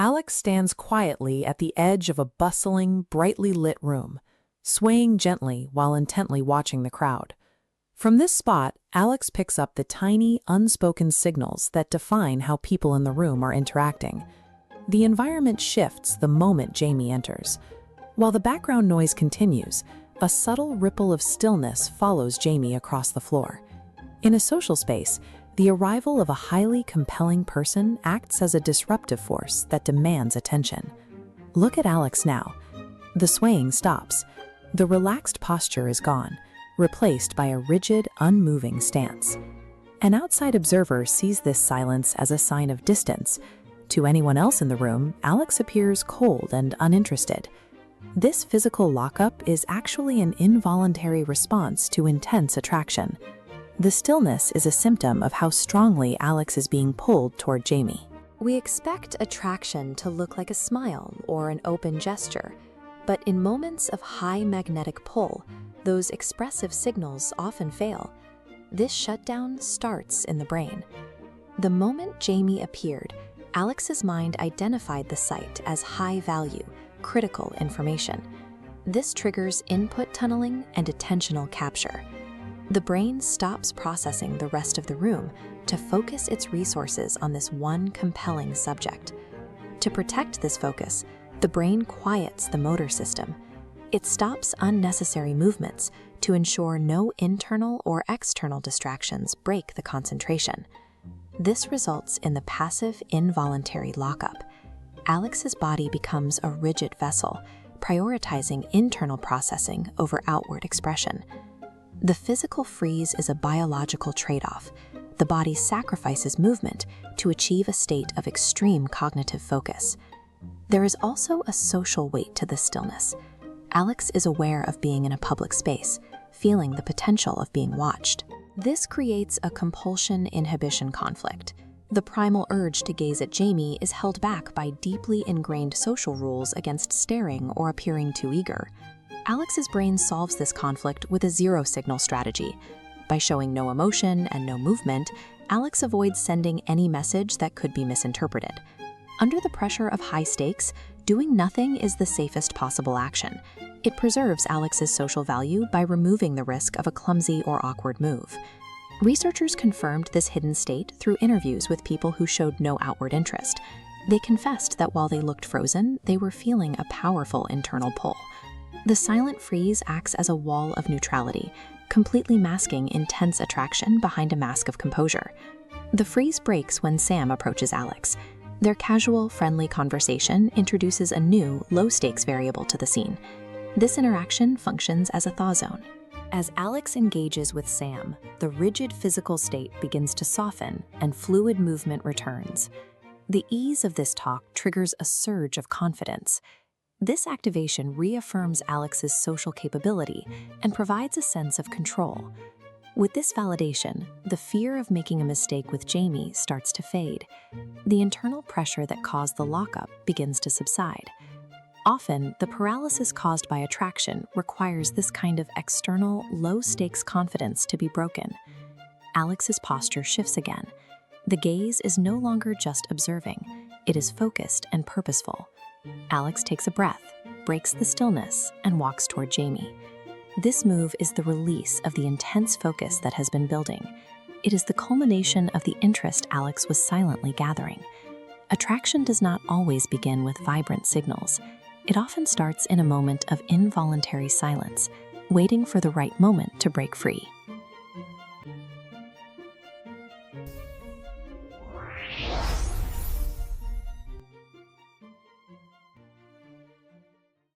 Alex stands quietly at the edge of a bustling, brightly lit room, swaying gently while intently watching the crowd. From this spot, Alex picks up the tiny, unspoken signals that define how people in the room are interacting. The environment shifts the moment Jamie enters. While the background noise continues, a subtle ripple of stillness follows Jamie across the floor. In a social space, the arrival of a highly compelling person acts as a disruptive force that demands attention. Look at Alex now. The swaying stops. The relaxed posture is gone, replaced by a rigid, unmoving stance. An outside observer sees this silence as a sign of distance. To anyone else in the room, Alex appears cold and uninterested. This physical lockup is actually an involuntary response to intense attraction. The stillness is a symptom of how strongly Alex is being pulled toward Jamie. We expect attraction to look like a smile or an open gesture, but in moments of high magnetic pull, those expressive signals often fail. This shutdown starts in the brain. The moment Jamie appeared, Alex's mind identified the site as high-value, critical information. This triggers input tunneling and attentional capture. The brain stops processing the rest of the room to focus its resources on this one compelling subject. To protect this focus, the brain quiets the motor system. It stops unnecessary movements to ensure no internal or external distractions break the concentration. This results in the passive involuntary lockup. Alex's body becomes a rigid vessel, prioritizing internal processing over outward expression. The physical freeze is a biological trade-off. The body sacrifices movement to achieve a state of extreme cognitive focus. There is also a social weight to this stillness. Alex is aware of being in a public space, feeling the potential of being watched. This creates a compulsion-inhibition conflict. The primal urge to gaze at Jamie is held back by deeply ingrained social rules against staring or appearing too eager. Alex's brain solves this conflict with a zero-signal strategy. By showing no emotion and no movement, Alex avoids sending any message that could be misinterpreted. Under the pressure of high stakes, doing nothing is the safest possible action. It preserves Alex's social value by removing the risk of a clumsy or awkward move. Researchers confirmed this hidden state through interviews with people who showed no outward interest. They confessed that while they looked frozen, they were feeling a powerful internal pull. The silent freeze acts as a wall of neutrality, completely masking intense attraction behind a mask of composure. The freeze breaks when Sam approaches Alex. Their casual, friendly conversation introduces a new, low-stakes variable to the scene. This interaction functions as a thaw zone. As Alex engages with Sam, the rigid physical state begins to soften and fluid movement returns. The ease of this talk triggers a surge of confidence. This activation reaffirms Alex's social capability and provides a sense of control. With this validation, the fear of making a mistake with Jamie starts to fade. The internal pressure that caused the lockup begins to subside. Often, the paralysis caused by attraction requires this kind of external, low-stakes confidence to be broken. Alex's posture shifts again. The gaze is no longer just observing. It is focused and purposeful. Alex takes a breath, breaks the stillness, and walks toward Jamie. This move is the release of the intense focus that has been building. It is the culmination of the interest Alex was silently gathering. Attraction does not always begin with vibrant signals. It often starts in a moment of involuntary silence, waiting for the right moment to break free.